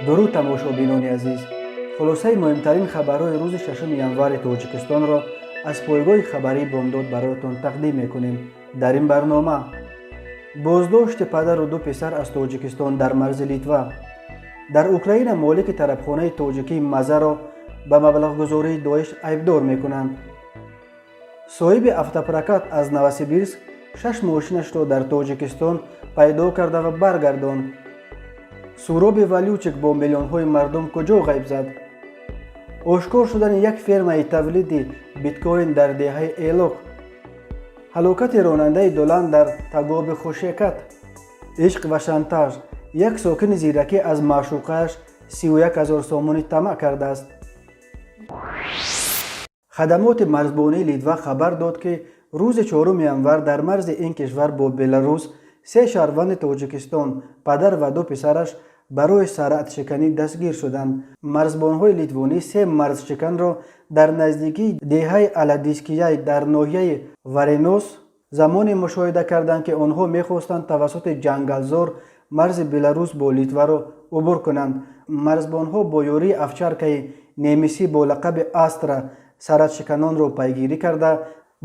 درود тамошобинони азиз. хулосаи муҳимтарин хабарҳои рӯзи 6 январи тоҷикистонро аз пойгоҳи хабарии бомдод бароятон тақдим мекунем. дар ин барнома боздошти падару ду писар аз тоҷикистон дар марзи литва. дар украина молики тарабхонаи тоҷикии мазаро ба маблағгузории доиш айбдор мекунанд. соҳиби автопрокат аз новосибирск 6 мошинашро дар тоҷикистон пайдо карда ва баргардонд. суроби валючик бо миллионҳои мардум куҷо ғайб зад? ошкор шудани як фермаи тавлиди биткоин дар деҳаи элоқ. ҳалокати ронандаи дулан дар тагоби хушекат. ишқ ва шантаж. як сокини зиракӣ аз маъшуқааш 31 000 сомонӣ тамаъ кардааст. хадамоти марзбонии литва хабар дод ки рӯзи 4 январ дар марзи ин кишвар бо беларус 3 шаҳрванди тоҷикистон, падар ва ду писараш барои саратшиканӣ дастгир шуданд. марзбонҳои литвонӣ 3 марзшиканро дар наздикии деҳаи аладискияй дар ноҳияи варенос замоне мушоҳида карданд ки онҳо мехостанд тавассути ҷангалзор марзи беларус бо литваро убур кунанд. марзбонҳо бо ёрии овчаркаи немисӣ бо лақаби астра саратшиканонро пайгирӣ карда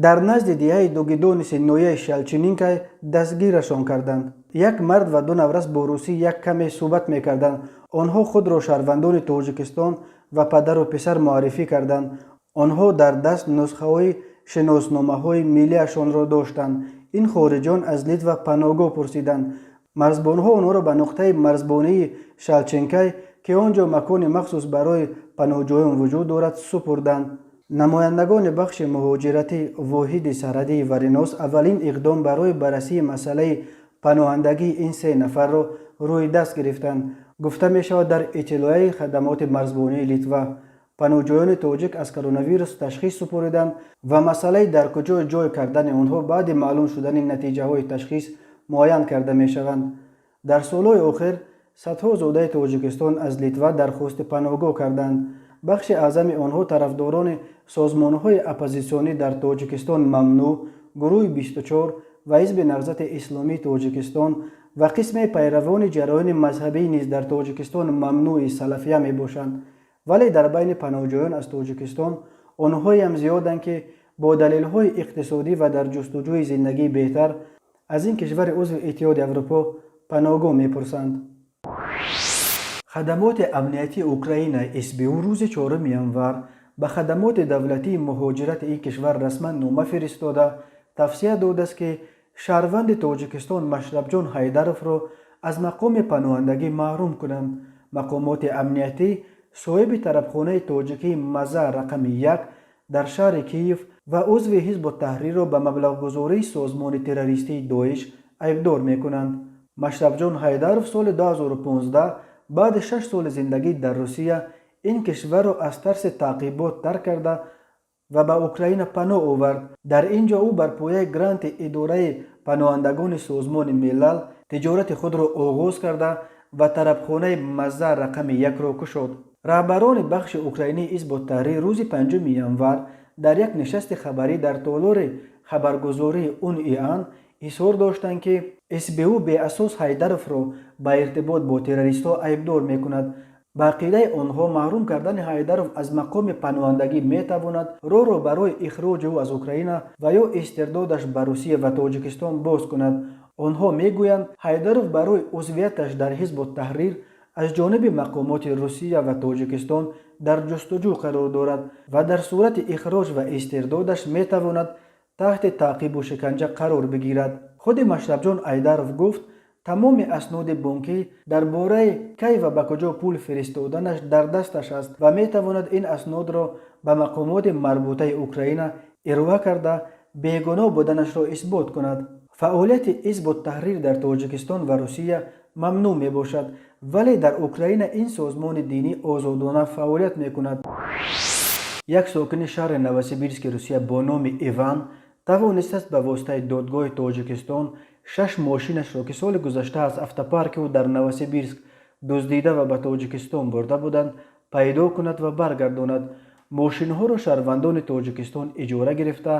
дар назди деҳаи дугидониси ноҳияи шалчининкай дастгирашон карданд. як мард ва ду наврас бо русӣ як каме суҳбат мекарданд. онҳо худро шаҳрвандони тоҷикистон ва падару писар муаррифӣ карданд. онҳо дар даст нусхаҳои шиносномаҳои миллияшонро доштанд. ин хориҷон аз литва паноҳгоҳ пурсиданд. марзбонҳо онҳоро ба нуқтаи марзбонии шалчинкай ки он ҷо макони махсус барои паноҳҷоён вуҷуд дорад супурданд. намояндагони бахши муҳоҷирати воҳиди сарҳадии варенос аввалин иқдом барои баррасии масъалаи паноҳандагии ин 3 нафарро рӯи даст гирифтанд. гуфта мешавад дар иттилояи хадамоти марзбонии литва паноҳҷоёни тоҷик аз коронавирус ташхис супуриданд ва масъалаи дар куҷои ҷой кардани онҳо баъди маълум шудани натиҷаҳои ташхис муайян карда мешаванд. дар солҳои охир садҳо зодаи тоҷикистон аз литва дархости паноҳгоҳ карданд. бахши аъзами онҳо тарафдорони созмонҳои оппозитсионӣ дар тоҷикистон мамнӯъ, гурӯҳи 24 ва ҳизби наҳзати исломии тоҷикистон ва қисме пайравони ҷараёни мазҳабӣ низ дар тоҷикистон мамнӯи салафия мебошанд. вале дар байни паноҳҷоён аз тоҷикистон онҳоям зиёданд ки бо далелҳои иқтисодӣ ва дар ҷустуҷӯи зиндагии беҳтар аз ин кишвари узви иттиҳоди аврупо паноҳгоҳ мепурсанд. хадамоти амниятии Украина СБУ рӯзи 4 январ ба хадамоти давлатии муҳоҷирати ин кишвар расман нома фиристода тавсия додааст ки шаҳрванди тоҷикистон Машрабҷон Ҳайдаровро аз мақоми паноҳандагӣ маҳрум кунанд. мақомоти амниятӣ соҳиби тарабхонаи тоҷикии Маза рақами 1 дар шаҳри Киев ва узви ҳизбу таҳрирро ба маблағгузории созмони террористии доиш айбдор мекунанд. Машрабҷон Ҳайдаров соли 2015 баъди 6 соли зиндагӣ дар Русия ин кишварро аз тарси таъқибот тарк карда ва ба Украина паноҳ овард. дар ин ҷо ӯ бар пояи гранти идораи паноҳандагони созмони милал тиҷорати худро оғоз карда ва тарабхонаи Маза рақами 1-ро кушод. раҳбарони бахши украинии ҳизбу таҳрир рӯзи 5 январ дар як нишасти хабарӣ дар толори хабаргузории УНИАН изҳор доштанд ки СБУ беасос Ҳайдаровро ба иртибот бо террористҳо айбдор мекунад. ба ақидаи онҳо маҳрум кардани Ҳайдаров аз мақоми паноҳандагӣ метавонад роҳро барои ихроҷи ӯ аз Украина ва ё истирдодаш ба Русия ва Тоҷикистон боз кунад. онҳо мегӯянд Ҳайдаров барои узвияташ дар ҳизбу таҳрир аз ҷониби мақомоти Русия ва Тоҷикистон дар ҷустуҷӯ қарор дорад ва дар сурати ихроҷ ва истирдодаш метавонад таҳти таъқибу шиканҷа қарор бигирад. худи Машрабҷон Ҳайдаров гуфт тамоми асноди бонкӣ дар бораи кай ва ба куҷо пул фиристоданаш дар дасташ аст ва метавонад ин аснодро ба мақомоти марбутаи Украина ироа карда бегуноҳ буданашро исбот кунад. фаъолияти ҳизбу таҳрир дар Тоҷикистон ва Русия мамнӯъ мебошад, вале дар Украина ин созмони динӣ озодона фаъолият мекунад. як сокини шаҳри Новосибирски Русия бо номи Иван тавонистааст ба воситаи додгоҳи Тоҷикистон 6 мошинашро ки соли гузашта аз автопарки ӯ дар Новосибирск дуздида ва ба Тоҷикистон бурда буданд пайдо кунад ва баргардонад. мошинҳоро шаҳрвандони Тоҷикистон иҷора гирифта,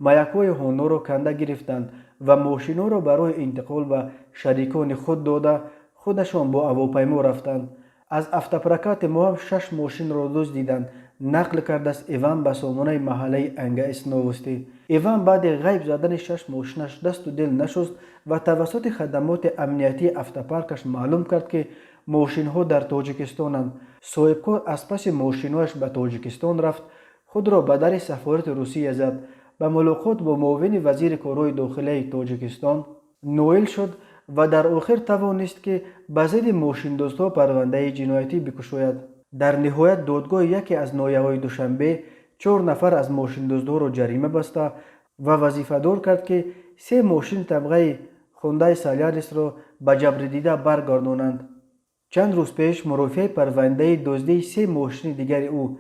маякҳои ҳоноро канда гирифтанд ва мошинҳоро барои интиқол ба шарикони худ дода худашон бо ҳавопаймо рафтанд. از автопрокат ما هم 6 ماشین را دزدیدند. نقل کرده است ایوان به سامانه محله انگیس نوستی. ایوان بعد غیب زدن 6 ماشینش دست و دل نشست و توسط خدمات امنیتی автопаркش معلوم کرد که ماشین ها در تاجیکستانند. صاحبکار از پس ماشینهایش به تاجیکستان رفت، خود را به در سفارت روسیه زد. به ملاقات با معاون وزیر کارهای داخلی تاجیکستان نوئل شد و در آخر توانست که به ضد ماشین دزدها پرونده جنایتی بگشاید. در نهایت دادگاه یکی از ناحیه‌های دوشنبه 4 نفر از ماشین دزدها را جریمه بسته و وظیفه دار کرد که 3 ماشین طبقه هوندای سالیاریس را به جبر دیده برگردانند. چند روز پیش مرافع پرونده دزدی 3 ماشین دیگر او،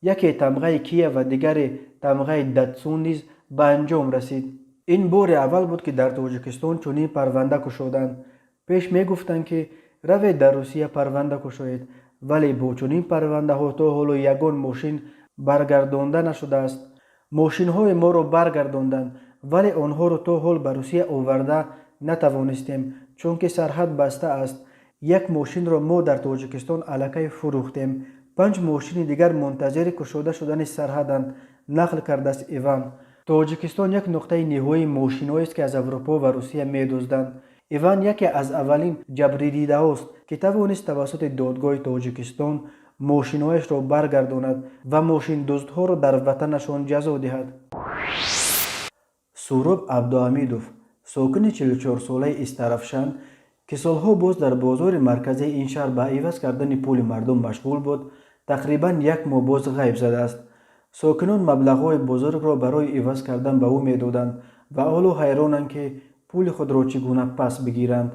یکی طبقه کیا و دیگر طبقه داتسون نیز به انجام رسید. این بار اول بود که در تاجیکستان چنین پرونده گشودند. پیش می گفتند که روید در روسیه پرونده گشایید، ولی با چنین پرونده ها تا حالا یگان ماشین برگردانده نشده است. ماشین های ما را برگرداندند ولی آنها را تا حال به روسیه آورده نتوانستیم چون که سرحد بسته است. 1 ماشین را ما در تاجیکستان الکی فروختیم. 5 ماشین دیگر منتظر گشوده شدن سرحدند، نقل کرده است ایوان. تاجیکستان یک نقطه نهایی ماشین‌هایی است که از اروپا و روسیه می‌دزدند. ایوان یکی از اولین جبری دیده است که توانست توسط دادگاه تاجیکستان ماشین‌هایش را برگرداند و ماشین دزدها را در وطنشان جزا دهد. سوراب عبدالحمیدوف، ساکن 44 ساله استرافشان که سالها باز در بازار مرکزی این شهر به عوض کردن پول مردم مشغول بود، تقریباً 1 ماه باز غیب زده است. ساکنان مبلغ‌های بزرگ را برای عوض کردن به او می‌دادند و حالا حیرانند که پول خود را چگونه پس بگیرند.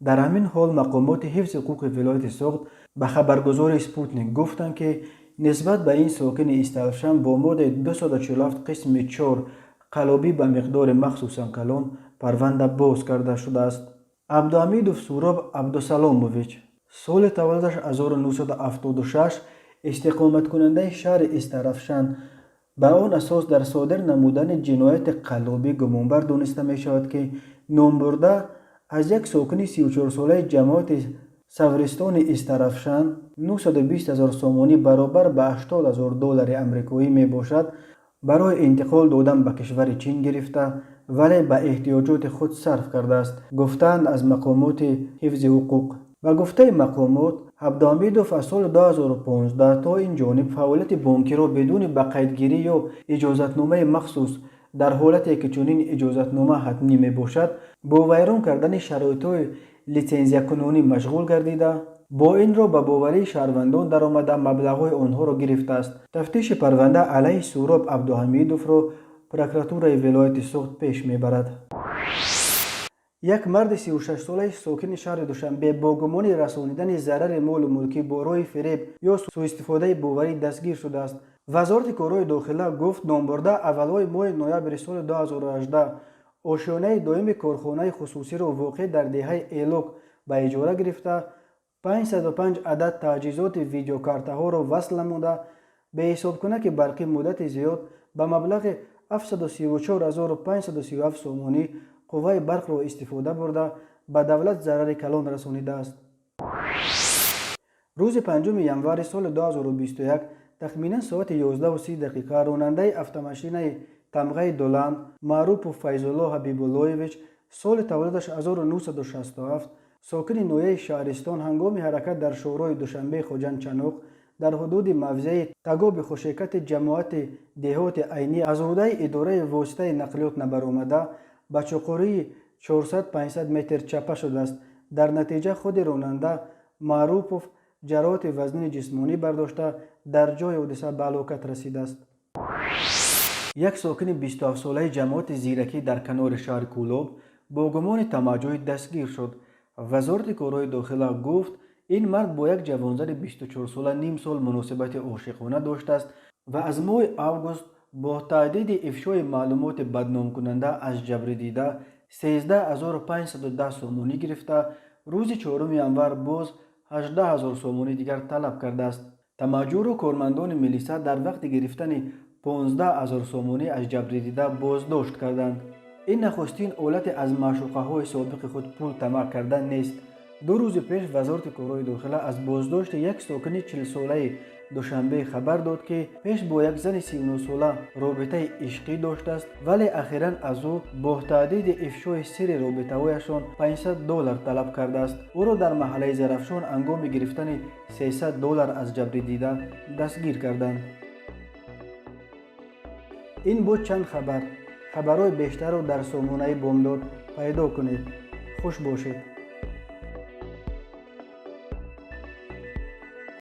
در همین حال مقامات حفظ حقوق ولایت سوخت به خبرگزار اسپوتنیک گفتند که نسبت به این ساکن استرافشان با ماده 247 قسم 4 قلابی به مقدار مخصوصاً کلان پرونده باز کرده شده است. عبدالحمیدوف سوراب عبدالسلاموویچ، سال تولدش 1976، استقامت کننده شهر استرافشان، به آن اساس در صادر نمودن جنایت قلابی گمانبر دانسته می شود که نام برده از یک ساکن 34 ساله جماعت سورستان استرافشان 920,000 سومانی برابر به 80,000 دلار امریکایی می باشد برای انتقال دادن به کشور چین گرفته ولی به احتیاجات خود صرف کرده است، گفتند از مقامات حفظ حقوق. و گفته مقامات عبدالحمیدوف از سال 2015 تا این جانب فعالیت بانکی را بدون بقیدگیری یا اجازتنامه مخصوص در حالتی که چنین اجازتنامه حتمی می باشد با ویران کردن شرایط لیسانسیه کنونی مشغول گردیده، با این را به باوری شهروندان در آمده مبلغ‌های آنها را گرفته است. تفتیش پرونده علیه سوراب عبدالحمیدوف را پروکراتور ولایت سوخت پیش میبرد. یک مرد 36 ساله ساکن شهر دوشنبه با گمان رسانیدن ضرر مال و ملکی با راه فریب یا سوء استفاده باوری دستگیر شده است. وزارت کارهای داخله گفت نامبرده اولای ماه نوامبر سال 2018 آشیانه دائم کارخانه خصوصی را واقع در دهه ایلوک به اجاره گرفته 505 عدد تجهیزات ویدیوکارت‌ها را وصل نموده به حساب کنه که برقی مدت زیاد به مبلغ 734,537 سومانی قوه برق را استفاده برده به دولت ضرر کلان رسانیده است. روز 5 ژانویه سال 2021 تخمینا ساعت 11:30 راننده اتوماشین طبقه دولند معروف فیض‌الله حبیب‌الله‌ویچ سال تولدش 1967 ساکن نویه شهرستان هنگام حرکت در شورای دوشنبه خوجند چنوق در حدود موضع تگاب خوشیکت جماعت دهات عینی از عهده اداره واسطه نقلیات نبرآمده به چقوری 400-500 متر چپه شده است. در نتیجه خود راننده معروف جراحت وزن جسمانی برداشته در جای حادثه به هلاکت رسیده است. یک ساکن 27 ساله جماعت زیرکی در کنار شهر کولوب با گمان تمجید دستگیر شد. وزارت کارهای داخله گفت این مرد با یک جوانزن 24 ساله نیم سال مناسبت عاشقانه داشته است و از ماه آگوست با تهدید افشای معلومات بدنام کننده از جبر دیده 13,510 سومانی گرفته روز 4 ژانویه باز 18,000 سومانی دیگر طلب کرده است. تمجور و کارمندان ملیسا در وقت گرفتن 15,000 سومانی از جبر دیده بازداشت کردند. این نخستین حالت از معشوقه های سابق خود پول طمع کردن نیست. دو روز پیش وزارت کورای داخله از بازداشت یک ساکن 40 ساله دوشنبه خبر داد که پیش با یک زن 39 ساله رابطه عشقی داشته است، ولی اخیراً از او با تهدید افشای سر رابطه‌هایشان $500 طلب کرده است. او را در محله زرافشان هنگام گرفتن $300 از جبر دیده دستگیر کردند. این بود چند خبرهای بیشتر را در سامانه بامداد پیدا کنید. خوش باشید.